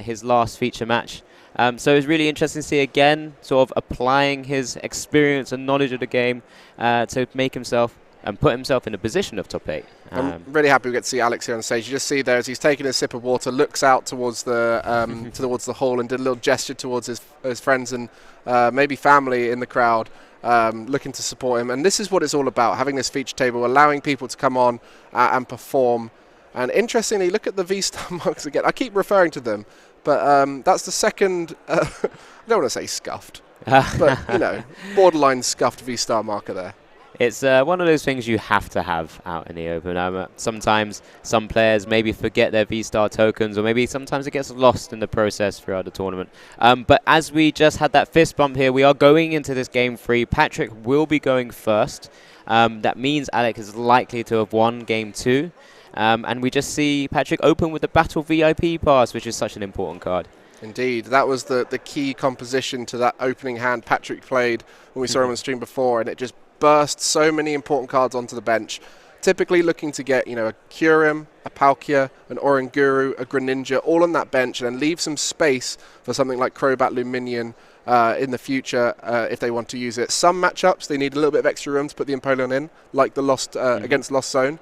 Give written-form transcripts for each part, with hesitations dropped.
his last feature match. So it's really interesting to see again, sort of applying his experience and knowledge of the game to make himself and put himself in a position of top 8. I'm really happy we get to see Alex here on stage. You just see there as he's taking a sip of water, looks out towards the towards the hall and did a little gesture towards his friends and maybe family in the crowd, looking to support him. And this is what it's all about, having this feature table, allowing people to come on and perform. And interestingly, look at the VStar marks again. I keep referring to them, but that's the second, I don't want to say scuffed, but, you know, borderline scuffed VStar marker there. It's one of those things you have to have out in the open. Sometimes some players maybe forget their VStar tokens, or maybe sometimes it gets lost in the process throughout the tournament. But as we just had that fist bump here, we are going into this game 3. Patrick will be going first. That means Alex is likely to have won game 2. And we just see Patrick open with the Battle VIP pass, which is such an important card. Indeed, that was the key composition to that opening hand Patrick played when we saw him on stream before, and it just burst so many important cards onto the bench. Typically looking to get, you know, a Kyurem, a Palkia, an Oranguru, a Greninja, all on that bench, and then leave some space for something like Crobat Luminion in the future if they want to use it. Some matchups they need a little bit of extra room to put the Empoleon in, like the Lost against Lost Zone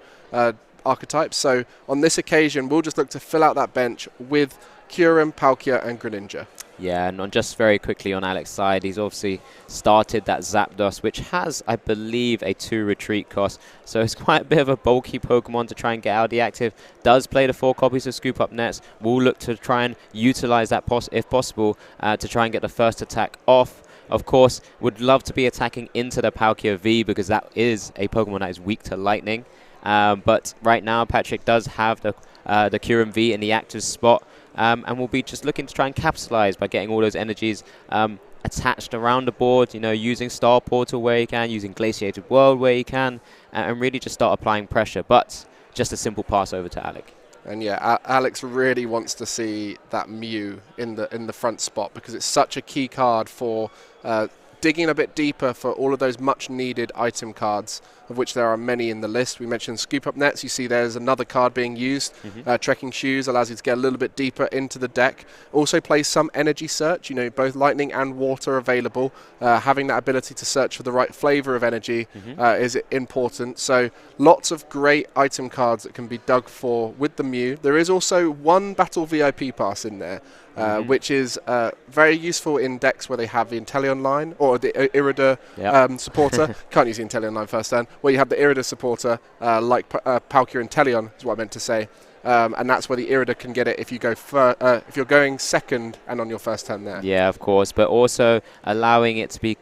archetypes. So on this occasion, we'll just look to fill out that bench with Kyurem, Palkia, and Greninja. Yeah, and just very quickly on Alex's side, he's obviously started that Zapdos, which has, I believe, a 2 retreat cost. So it's quite a bit of a bulky Pokemon to try and get out of the active. Does play the 4 copies of Scoop Up Nets. We'll look to try and utilize that if possible to try and get the first attack off. Of course, would love to be attacking into the Palkia V because that is a Pokemon that is weak to lightning. But right now, Patrick does have the Kyurem V in the active spot. And we'll be just looking to try and capitalize by getting all those energies attached around the board, you know, using Star Portal where you can, using Glaciated World where you can, and really just start applying pressure. But just a simple pass over to Alec. And yeah, Alex really wants to see that Mew in the front spot because it's such a key card for digging a bit deeper for all of those much needed item cards, of which there are many in the list. We mentioned Scoop Up Nets. You see there's another card being used. Trekking Shoes allows you to get a little bit deeper into the deck. Also plays some Energy Search, you know, both lightning and water available. Having that ability to search for the right flavor of energy is important. So lots of great item cards that can be dug for with the Mew. There is also one Battle VIP pass in there, which is very useful in decks where they have the Inteleon line or the Irida supporter. Can't use the Inteleon line first turn. Where you have the Irida supporter like Palkia and Inteleon is what I meant to say. And that's where the Irida can get it if you go if you're going second and on your first turn there. Yeah, of course, but also allowing it to be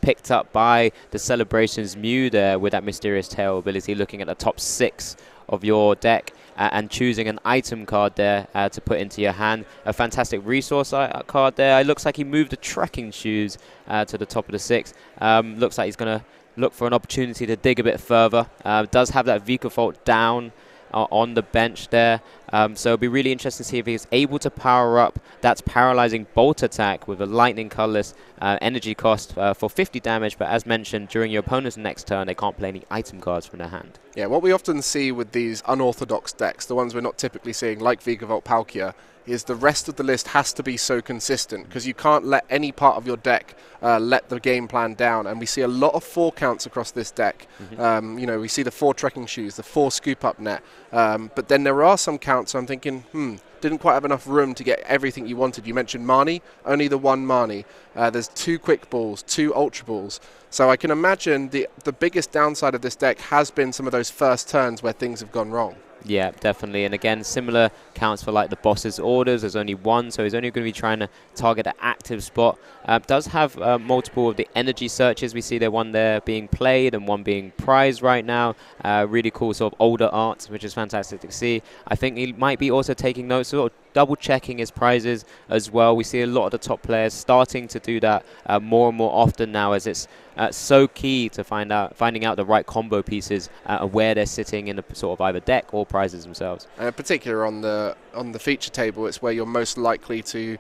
picked up by the Celebrations Mew there with that Mysterious Tail ability, looking at the top 6 of your deck and choosing an item card there to put into your hand. A fantastic resource card there. It looks like he moved the Trekking Shoes to the top of the 6. Looks like he's going to look for an opportunity to dig a bit further. Does have that Vikavolt down on the bench there. So it'll be really interesting to see if he's able to power up that paralyzing bolt attack with a lightning colorless energy cost for 50 damage. But as mentioned, during your opponent's next turn, they can't play any item cards from their hand. Yeah, what we often see with these unorthodox decks, the ones we're not typically seeing, like Vikavolt Palkia, is the rest of the list has to be so consistent because you can't let any part of your deck let the game plan down. And we see a lot of 4 counts across this deck. You know, we see the 4 Trekking Shoes, the 4 Scoop Up Net. But then there are some counts, so I'm thinking, didn't quite have enough room to get everything you wanted. You mentioned Marnie, only the 1 Marnie. There's 2 Quick Balls, 2 Ultra Balls. So I can imagine the biggest downside of this deck has been some of those first turns where things have gone wrong. Yeah, definitely. And again, similar counts for like the boss's orders. There's only 1, so he's only going to be trying to target an active spot. Does have multiple of the energy searches. We see there one there being played and one being prized right now. Really cool sort of older art, which is fantastic to see. I think he might be also taking notes, sort of double checking his prizes as well. We see a lot of the top players starting to do that more and more often now, as it's so key to finding out the right combo pieces where they're sitting in the sort of either deck or prizes themselves. And in particular on the feature table, it's where you're most likely to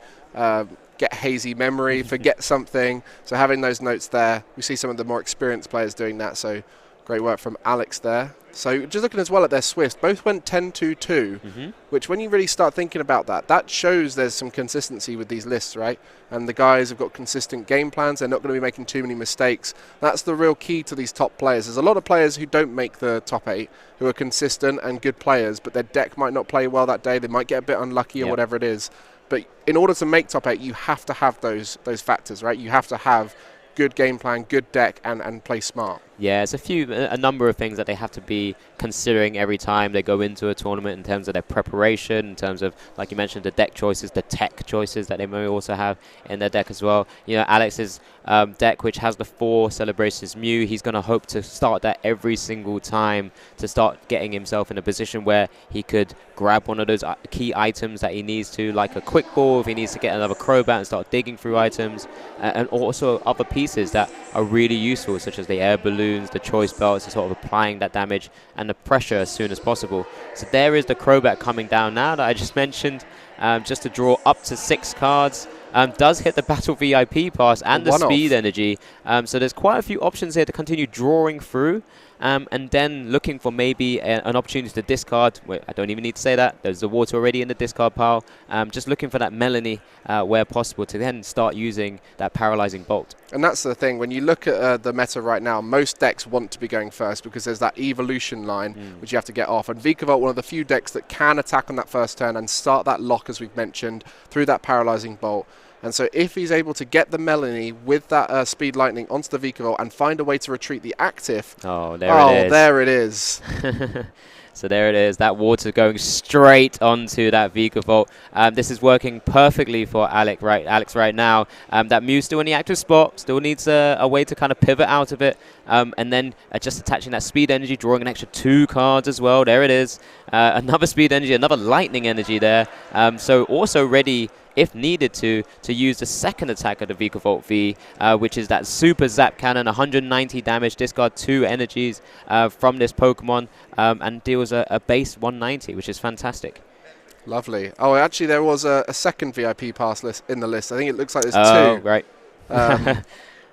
get hazy memory, forget something. So having those notes there, we see some of the more experienced players doing that. So great work from Alex there. So just looking as well at their Swifts, both went 10-2-2, which when you really start thinking about that, that shows there's some consistency with these lists, right? And the guys have got consistent game plans. They're not going to be making too many mistakes. That's the real key to these top players. There's a lot of players who don't make the top 8 who are consistent and good players, but their deck might not play well that day. They might get a bit unlucky or whatever it is. But in order to make top 8, you have to have those factors, right? You have to have good game plan, good deck, and play smart. Yeah, it's a number of things that they have to be considering every time they go into a tournament in terms of their preparation, in terms of, like you mentioned, the deck choices, the tech choices that they may also have in their deck as well. You know, Alex's deck, which has the 4 Celebrations Mew, he's going to hope to start that every single time to start getting himself in a position where he could grab one of those key items that he needs to, like a quick ball, if he needs to get another Crobat and start digging through items, and also other pieces that are really useful, such as the air balloons, the choice belts, and sort of applying that damage and the pressure as soon as possible. So there is the Crobat coming down now that I just mentioned, just to draw up to 6 cards. Does hit the Battle VIP pass and the speed energy. So there's quite a few options here to continue drawing through. And then looking for maybe an opportunity to discard. Wait, I don't even need to say that. There's the water already in the discard pile. Just looking for that Melanie where possible to then start using that Paralyzing Bolt. And that's the thing. When you look at the meta right now, most decks want to be going first because there's that evolution line which you have to get off. And Vikavolt, one of the few decks that can attack on that first turn and start that lock, as we've mentioned, through that Paralyzing Bolt. And so if he's able to get the Melanie with that Speed Lightning onto the Vikavolt and find a way to retreat the active. Oh, there it is. So there it is, that water going straight onto that Vikavolt. This is working perfectly for Alex right now. That Mew's still in the active spot, still needs a way to kind of pivot out of it. And then just attaching that speed energy, drawing an extra 2 cards as well. There it is. Another speed energy, another lightning energy there. So also ready, if needed to use the second attack of the Vikavolt V, which is that Super Zap Cannon, 190 damage, discard 2 energies from this Pokemon, and deals a base 190, which is fantastic. Lovely. Oh, actually, there was a second VIP pass list in the list. I think it looks like there's 2. Oh, right. That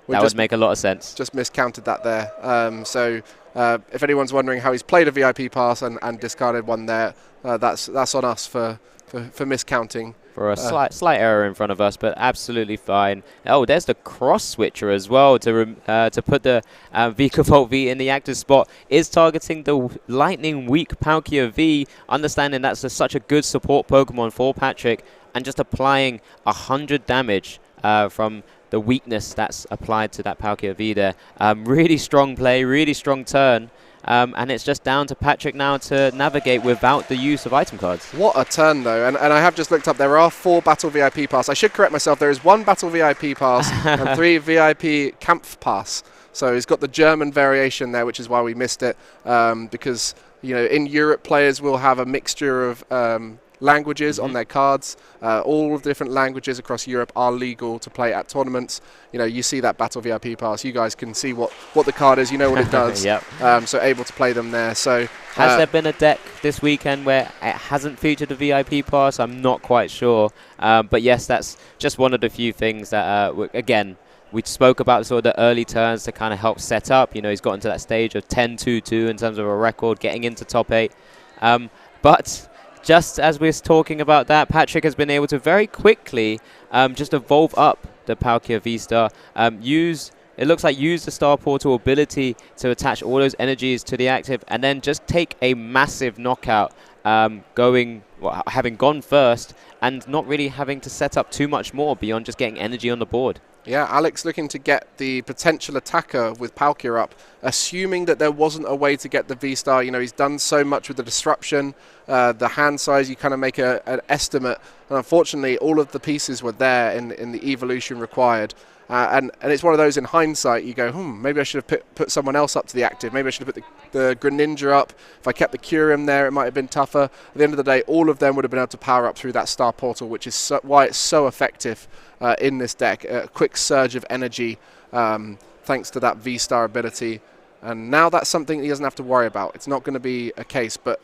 would make a lot of sense. Just miscounted that there. So if anyone's wondering how he's played a VIP pass and discarded one there, that's on us for miscounting. For a slight error in front of us, but absolutely fine. Oh, there's the cross switcher as well to put the Vikavolt V in the active spot. Is targeting the lightning weak Palkia V, understanding that's such a good support Pokemon for Patrick, and just applying 100 damage from the weakness that's applied to that Palkia V there. Really strong play, really strong turn. And it's just down to Patrick now to navigate without the use of item cards. What a turn, though. And I have just looked up, there are 4 Battle VIP Pass. I should correct myself. There is 1 Battle VIP Pass and 3 VIP Kampf Pass. So he's got the German variation there, which is why we missed it. Because, you know, in Europe, players will have a mixture of languages on their cards. All of the different languages across Europe are legal to play at tournaments. You know, you see that Battle VIP pass, you guys can see what the card is, you know what it does. Yep. So able to play them there. So has there been a deck this weekend where it hasn't featured a VIP pass? I'm not quite sure. But yes, that's just one of the few things that, again, we spoke about sort of the early turns to kind of help set up. You know, he's gotten to that stage of 10-2-2 in terms of a record, getting into top 8. But just as we're talking about that, Patrick has been able to very quickly just evolve up the Palkia V-Star, it looks like use the Star Portal ability to attach all those energies to the active, and then just take a massive knockout, having gone first, and not really having to set up too much more beyond just getting energy on the board. Yeah, Alex looking to get the potential attacker with Palkia up, assuming that there wasn't a way to get the V-Star. You know, he's done so much with the disruption, the hand size, you kind of make an estimate. And unfortunately, all of the pieces were there in the evolution required. And it's one of those, in hindsight, you go, maybe I should have put someone else up to the active. Maybe I should have put the Greninja up. If I kept the Curium there, it might have been tougher. At the end of the day, all of them would have been able to power up through that Star Portal, which is why it's so effective in this deck. A quick surge of energy thanks to that V-Star ability. And now that's something he doesn't have to worry about. It's not going to be a case, but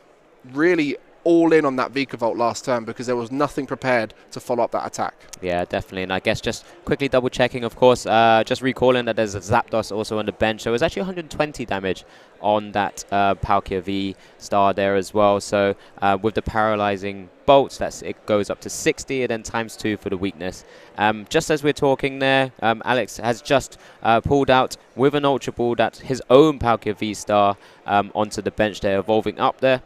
really all in on that Vikavolt last turn because there was nothing prepared to follow up that attack. Yeah, definitely. And I guess just quickly double checking, of course, just recalling that there's a Zapdos also on the bench. So it was actually 120 damage on that Palkia VStar there as well. So with the paralyzing bolts, it goes up to 60, and then ×2 for the weakness. Just as we're talking there, Alex has just pulled out with an Ultra Ball his own Palkia VStar onto the bench there, evolving up there.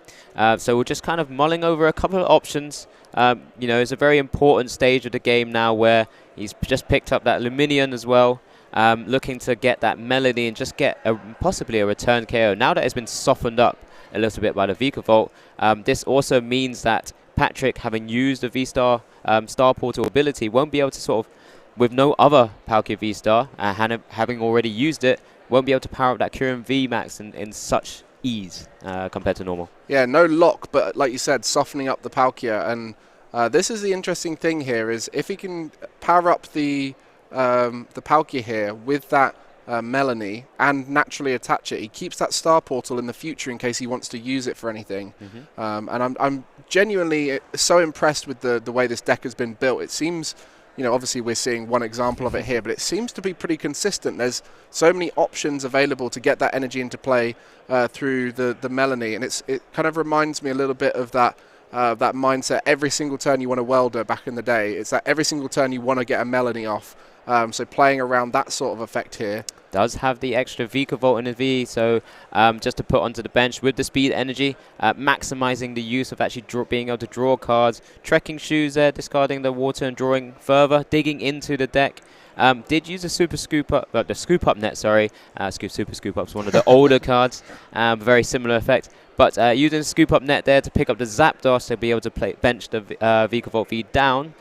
So we're just kind of mulling over a couple of options. You know, it's a very important stage of the game now where he's just picked up that Luminion as well. Looking to get that Melody and just get possibly a return KO. Now that it's been softened up a little bit by the Vikavolt, this also means that Patrick, having used the V-Star Star Portal ability, won't be able to sort of, with no other Palkia V-Star, having already used it, won't be able to power up that Kyurem VMAX in such ease compared to normal. Yeah, no lock, but like you said, softening up the Palkia. And this is the interesting thing here, is if he can power up the Palkia here with that Melanie and naturally attach it, he keeps that Star Portal in the future in case he wants to use it for anything. And I'm genuinely so impressed with the way this deck has been built. It seems, you know, obviously we're seeing one example of it here, but it seems to be pretty consistent. There's so many options available to get that energy into play through the Melanie, and it kind of reminds me a little bit of that mindset. Every single turn you want a welder back in the day. It's that every single turn you want to get a Melanie off. So playing around that sort of effect here. Does have the extra Vikavolt in the V, so just to put onto the bench with the speed energy, maximizing the use of actually being able to draw cards, trekking shoes there, discarding the water and drawing further, digging into the deck. Did use a Super Scoop Up, the Scoop Up net, sorry. Super Scoop Up's one of the older cards, very similar effect. But using Scoop Up net there to pick up the Zapdos to be able to bench the Vikavolt V down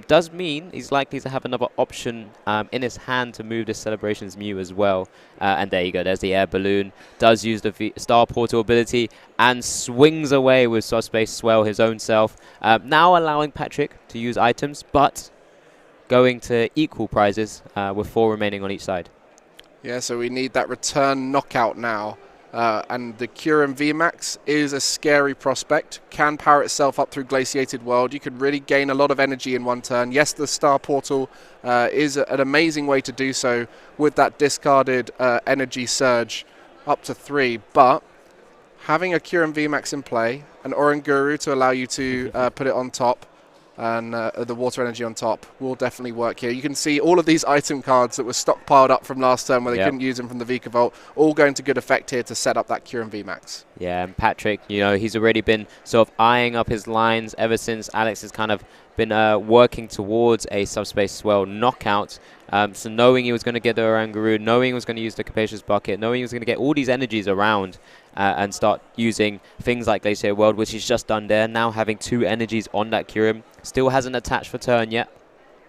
does mean he's likely to have another option in his hand to move this Celebrations Mew as well. And there you go, there's the Air Balloon. Does use the Star Portal ability and swings away with Sospace Swell his own self. Now allowing Patrick to use items, but going to equal prizes with 4 remaining on each side. Yeah, so we need that return knockout now. And the Kyurem VMAX is a scary prospect. Can power itself up through Glaciated World. You could really gain a lot of energy in one turn. Yes, the Star Portal is an amazing way to do so with that discarded energy surge up to 3. But having a Kyurem VMAX in play, an Oranguru to allow you to put it on top, and the water energy on top will definitely work here. You can see all of these item cards that were stockpiled up from last turn where they couldn't use them from the Vikavolt, all going to good effect here to set up that Kyurem VMAX. Yeah, and Patrick, you know, he's already been sort of eyeing up his lines ever since Alex has kind of been working towards a Subspace Swell knockout. So knowing he was going to get the Oranguru, knowing he was going to use the Capacious Bucket, knowing he was going to get all these energies around and start using things like Glacier World, which he's just done there. Now having 2 energies on that Kyurem. Still hasn't attached for turn yet.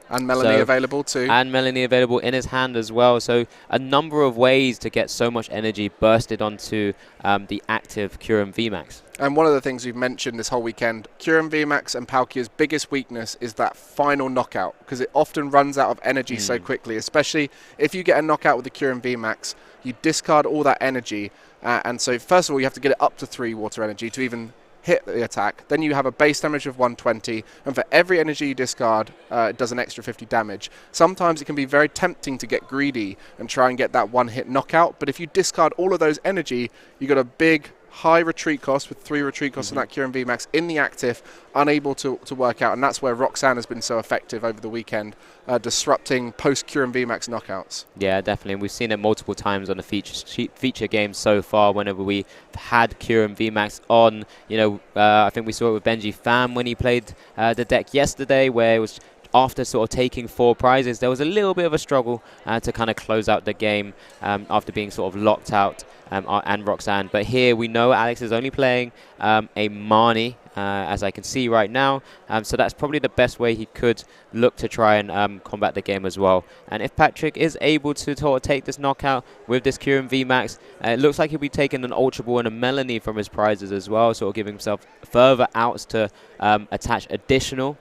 And Melanie available too. And Melanie available in his hand as well. So a number of ways to get so much energy bursted onto the active Kyurem VMAX. And one of the things we've mentioned this whole weekend, Kyurem VMAX and Palkia's biggest weakness is that final knockout, because it often runs out of energy so quickly, especially if you get a knockout with the Kyurem VMAX, you discard all that energy. And so first of all, you have to get it up to 3 water energy to even hit the attack. Then you have a base damage of 120, and for every energy you discard, it does an extra 50 damage. Sometimes it can be very tempting to get greedy and try and get that one-hit knockout, but if you discard all of those energy, you got a big high retreat cost with 3 retreat costs on that Kyurem VMAX in the active, unable to work out, and that's where Roxanne has been so effective over the weekend, disrupting post-Kyurem VMAX knockouts. Yeah, definitely. We've seen it multiple times on the feature games so far whenever we've had Kyurem VMAX on. You know, I think we saw it with Benji Pham when he played the deck yesterday, where it was after sort of taking 4 prizes, there was a little bit of a struggle to kind of close out the game after being sort of locked out, and Roxanne. But here we know Alex is only playing a Marnie, as I can see right now. So that's probably the best way he could look to try and combat the game as well. And if Patrick is able to sort of take this knockout with this Kyurem VMAX, it looks like he'll be taking an Ultra Ball and a Melanie from his prizes as well, sort of giving himself further outs to attach additional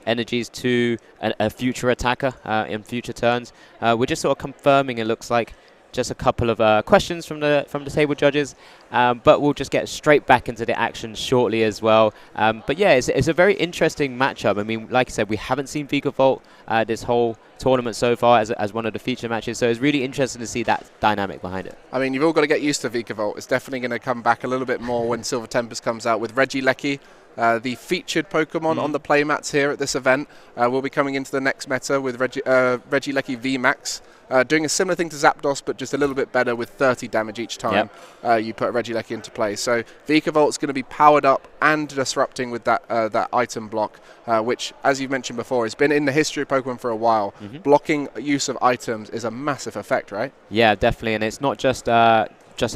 energies to a future attacker in future turns. We're just sort of confirming, it looks like, just a couple of questions from the table judges, but we'll just get straight back into the action shortly as well. But yeah, it's a very interesting matchup. I mean, like I said, we haven't seen Vikavolt this whole tournament so far as one of the feature matches, so it's really interesting to see that dynamic behind it. I mean, you've all got to get used to Vikavolt. It's definitely going to come back a little bit more when Silver Tempest comes out with Regieleki. The featured Pokemon on the playmats here at this event will be coming into the next meta with Regieleki VMAX, doing a similar thing to Zapdos, but just a little bit better with 30 damage each time you put Regieleki into play. So Vikavolt's going to be powered up and disrupting with that item block, which, as you mentioned before, has been in the history of Pokemon for a while. Blocking use of items is a massive effect, right? Yeah, definitely, and it's not just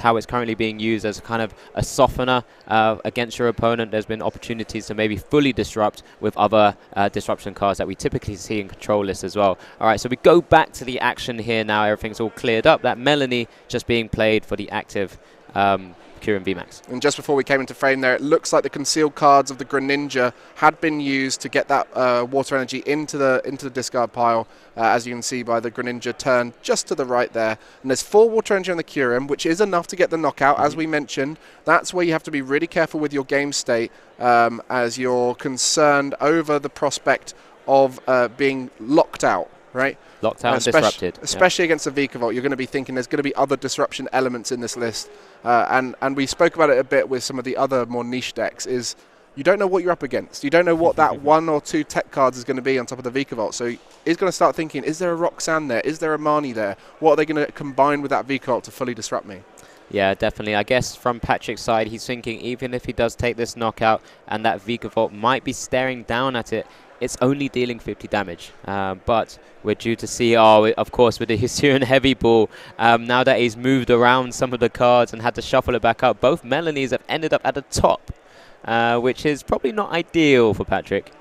how it's currently being used as kind of a softener against your opponent. There's been opportunities to maybe fully disrupt with other disruption cards that we typically see in control lists as well. All right, so we go back to the action here now. Everything's all cleared up. That Melanie just being played for the active Kyurem VMAX. And just before we came into frame there, it looks like the concealed cards of the Greninja had been used to get that water energy into the discard pile, as you can see by the Greninja turn just to the right there. And there's 4 water energy on the Kyurem, which is enough to get the knockout, as we mentioned. That's where you have to be really careful with your game state, as you're concerned over the prospect of being locked out, right? Locked out and disrupted. Especially against a Vikavolt, you're going to be thinking there's going to be other disruption elements in this list. And we spoke about it a bit with some of the other more niche decks, is you don't know what you're up against. You don't know what that 1 or 2 tech cards is going to be on top of the Vikavolt. So he's going to start thinking, is there a Roxanne there? Is there a Marnie there? What are they going to combine with that Vikavolt to fully disrupt me? Yeah, definitely. I guess from Patrick's side, he's thinking even if he does take this knockout and that Vikavolt might be staring down at it, it's only dealing 50 damage. But we're due to see, of course, with the Hisuian Heavy Ball, now that he's moved around some of the cards and had to shuffle it back up, both Melanies have ended up at the top, which is probably not ideal for Patrick.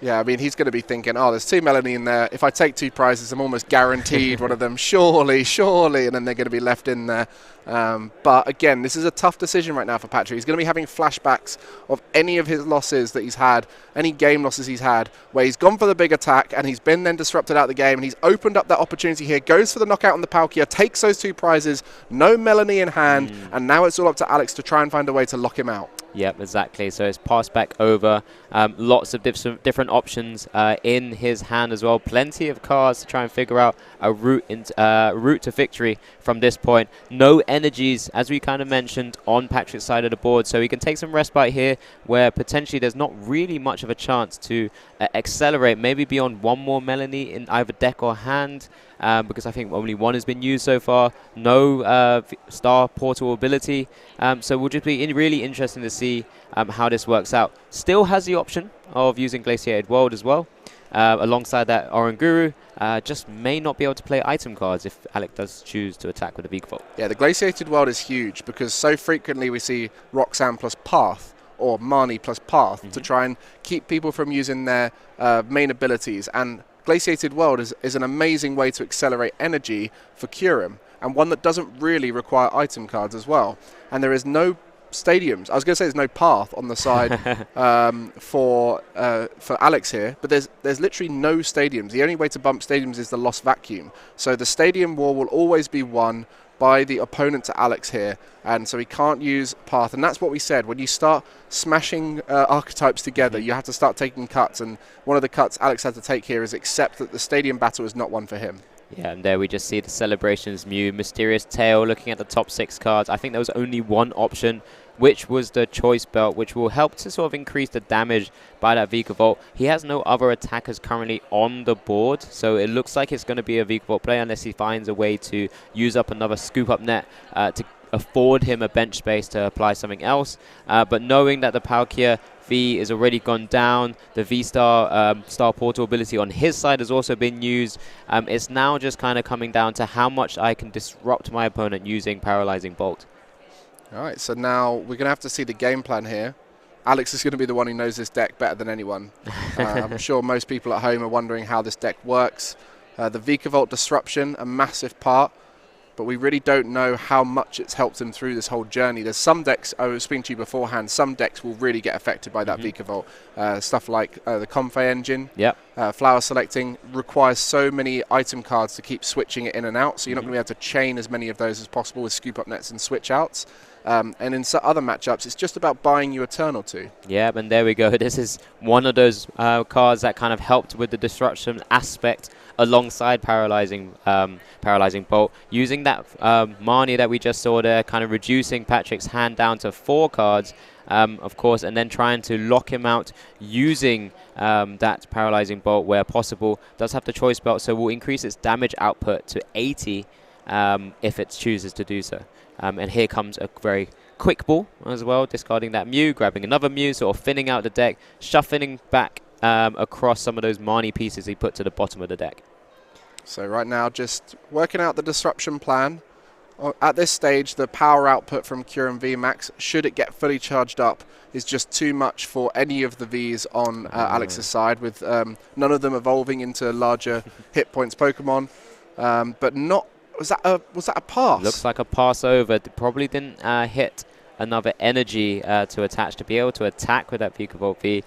Yeah, I mean, he's going to be thinking, there's 2 Melanie in there. If I take 2 prizes, I'm almost guaranteed one of them. Surely, and then they're going to be left in there. But again, this is a tough decision right now for Patrick. He's going to be having flashbacks of any of his losses that he's had, any game losses he's had, where he's gone for the big attack and he's been then disrupted out of the game, and he's opened up that opportunity here, goes for the knockout on the Palkia, takes those 2 prizes, no Melanie in hand, and now it's all up to Alex to try and find a way to lock him out. Yep, exactly. So it's passed back over. Lots of different options in his hand as well. Plenty of cards to try and figure out a route to victory from this point. No energies, as we kind of mentioned, on Patrick's side of the board. So he can take some respite here where potentially there's not really much of a chance to accelerate, maybe beyond 1 more Melanie in either deck or hand. Because I think only 1 has been used so far. No star portal ability. So we'll just be really interesting to see how this works out. Still has the option of using Glaciated World as well. Alongside that, Oranguru just may not be able to play item cards if Alec does choose to attack with a Vikavolt. Yeah, the Glaciated World is huge because so frequently we see Roxanne plus Path or Marnie plus Path to try and keep people from using their main abilities. And Glaciated World is an amazing way to accelerate energy for Kyurem, and one that doesn't really require item cards as well. And there is no stadiums. I was going to say there's no path on the side for Alex here, but there's literally no stadiums. The only way to bump stadiums is the Lost Vacuum. So the stadium war will always be won by the opponent to Alex here, and so he can't use path. And that's what we said, when you start smashing archetypes together, you have to start taking cuts, and one of the cuts Alex had to take here is accept that the stadium battle is not one for him. Yeah, and there we just see the Celebrations Mew, Mysterious Tail, looking at the top 6 cards. I think there was only 1 option, which was the Choice Belt, which will help to sort of increase the damage by that Vikavolt. He has no other attackers currently on the board, so it looks like it's going to be a Vikavolt play unless he finds a way to use up another Scoop Up Net to afford him a bench space to apply something else. But knowing that the Palkia V is already gone down, the VStar Star Portal ability on his side has also been used. It's now just kind of coming down to how much I can disrupt my opponent using Paralyzing Bolt. All right, so now we're going to have to see the game plan here. Alex is going to be the one who knows this deck better than anyone. I'm sure most people at home are wondering how this deck works. The Vikavolt disruption, a massive part. but we really don't know how much it's helped him through this whole journey. There's some decks, I was speaking to you beforehand, some decks will really get affected by that Vikavolt. Stuff like the Comfey engine, flower selecting requires so many item cards to keep switching it in and out, so you're not going to be able to chain as many of those as possible with scoop up nets and switch outs. And in other matchups, it's just about buying you a turn or two. Yeah, and there we go. This is one of those cards that kind of helped with the disruption aspect alongside paralyzing bolt. Using that Marnie that we just saw there, kind of reducing Patrick's hand down to 4 cards, of course, and then trying to lock him out using that paralyzing bolt where possible. Does have the choice belt, so will increase its damage output to 80 if it chooses to do so. And here comes a very quick ball as well, discarding that Mew, grabbing another Mew, sort of thinning out the deck, shuffling back across some of those Marnie pieces he put to the bottom of the deck. So right now, just working out the disruption plan. At this stage, the power output from Kyurem VMAX, should it get fully charged up, is just too much for any of the Vs on Alex's side, with none of them evolving into larger hit points Pokemon, but not. Was that a pass? Looks like a pass over. Probably didn't hit another energy to attach to be able to attack with that Vikavolt V.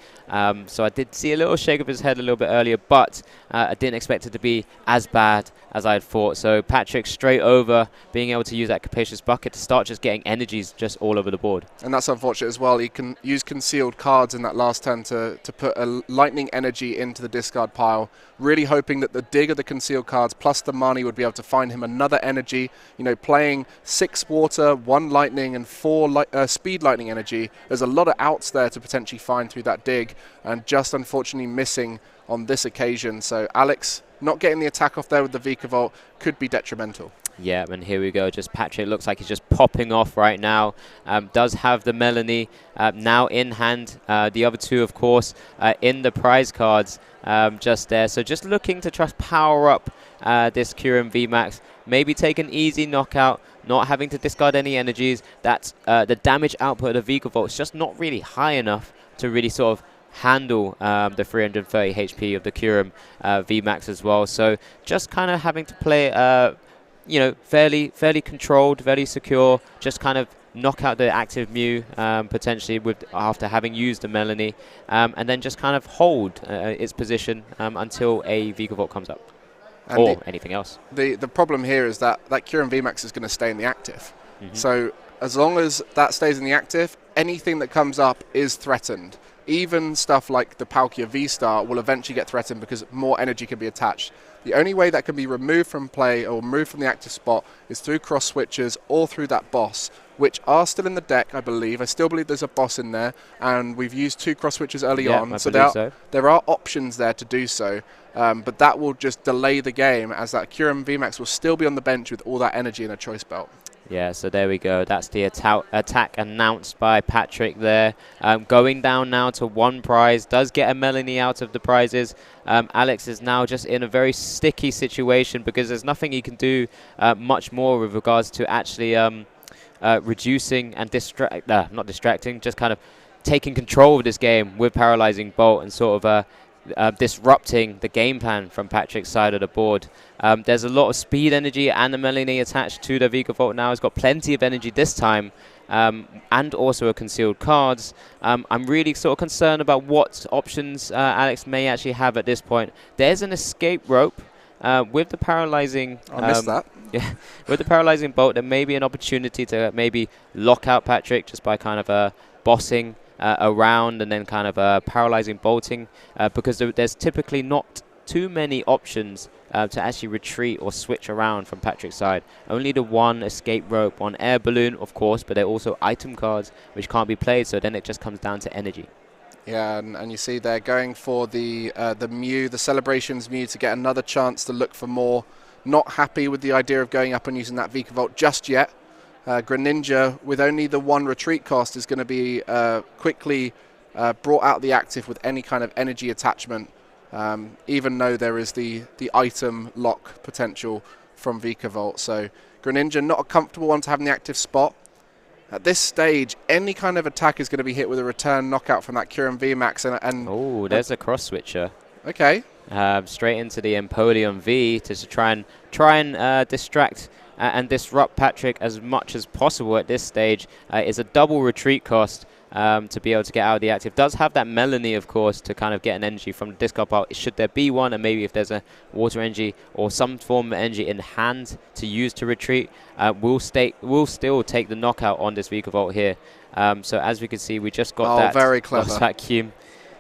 So I did see a little shake of his head a little bit earlier, but I didn't expect it to be as bad as I had thought. So Patrick straight over, being able to use that Capacious Bucket to start just getting energies just all over the board. And that's unfortunate as well. He can use concealed cards in that last turn to put a lightning energy into the discard pile, really hoping that the dig of the concealed cards plus the Marnie would be able to find him another energy. You know, playing 6 water, 1 lightning, and 4 speed lightning energy. There's a lot of outs there to potentially find through that dig, and just unfortunately missing on this occasion. So Alex not getting the attack off there with the Vikavolt could be detrimental. Yeah, and here we go. Just Patrick looks like he's just popping off right now. Does have the Melanie now in hand. The other 2, of course, in the prize cards just there. So just looking to try to power up this Kyurem VMAX. Maybe take an easy knockout, not having to discard any energies. That's the damage output of the Vikavolt is just not really high enough to really sort of handle the 330 HP of the Kyurem VMAX as well. So just kind of having to play, you know, fairly controlled, very secure. Just kind of knock out the active Mew potentially after having used the Melanie, and then just kind of hold its position until a Vikavolt comes up. And or anything else. The problem here is that Kyurem VMAX is going to stay in the active. So as long as that stays in the active, anything that comes up is threatened. Even stuff like the Palkia VStar will eventually get threatened because more energy can be attached. The only way that can be removed from play or removed from the active spot is through cross switches or through that boss, which are still in the deck, I believe. I still believe there's a boss in there, and we've used 2 cross switches early on, so there are options there to do so. But that will just delay the game, as that Kyurem VMAX will still be on the bench with all that energy in a choice belt. Yeah, so there we go. That's the attack announced by Patrick there. Going down now to 1 prize. Does get a Melanie out of the prizes. Alex is now just in a very sticky situation because there's nothing he can do much more with regards to actually reducing and not distracting, just kind of taking control of this game with Paralyzing Bolt and sort of disrupting the game plan from Patrick's side of the board. There's a lot of speed energy and the Melanie attached to the Vikavolt now. He's got plenty of energy this time, and also a concealed cards. I'm really sort of concerned about what options Alex may actually have at this point. There's an escape rope with the paralyzing. I missed that. Yeah, with the paralyzing bolt, there may be an opportunity to maybe lock out Patrick just by kind of bossing around and then kind of paralyzing bolting, because there's typically not too many options to actually retreat or switch around from Patrick's side. Only the 1 escape rope, 1 air balloon, of course, but they're also item cards which can't be played, so then it just comes down to energy. Yeah, and you see they're going for the Mew, the Celebrations Mew, to get another chance to look for more. Not happy with the idea of going up and using that Vikavolt just yet. Greninja, with only the 1 retreat cost, is going to be quickly brought out the active with any kind of energy attachment, even though there is the item lock potential from Vikavolt. So Greninja, not a comfortable one to have in the active spot. At this stage, any kind of attack is going to be hit with a return knockout from that Kyurem VMAX. And oh, there's a cross switcher. Okay. straight into the Empoleon V to try and distract and disrupt Patrick as much as possible at this stage. Is a double retreat cost to be able to get out of the active. Does have that Melanie, of course, to kind of get an energy from the discard pile, should there be one, and maybe if there's a water energy or some form of energy in hand to use to retreat, we'll still take the knockout on this Vikavolt here. So as we can see, we just got that very clever Lost Vacuum.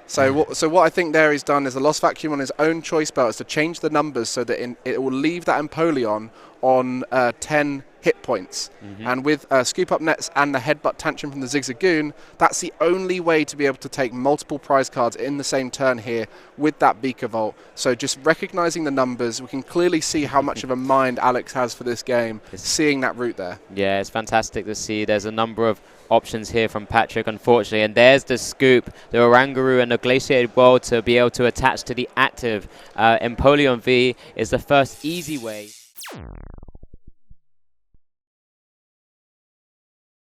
So what I think there he's done is a Lost Vacuum on his own choice belt is to change the numbers so that it will leave that Empoleon on 10 hit points. And with Scoop Up Nets and the Headbutt Tantrum from the Zigzagoon, that's the only way to be able to take multiple prize cards in the same turn here with that Vikavolt. So just recognizing the numbers, we can clearly see how much of a mind Alex has for this game, seeing that route there. Yeah, it's fantastic to see. There's a number of options here from Patrick, unfortunately, and there's the Scoop, the Oranguru and the Glaciated World to be able to attach to the active. Empoleon V is the first easy way.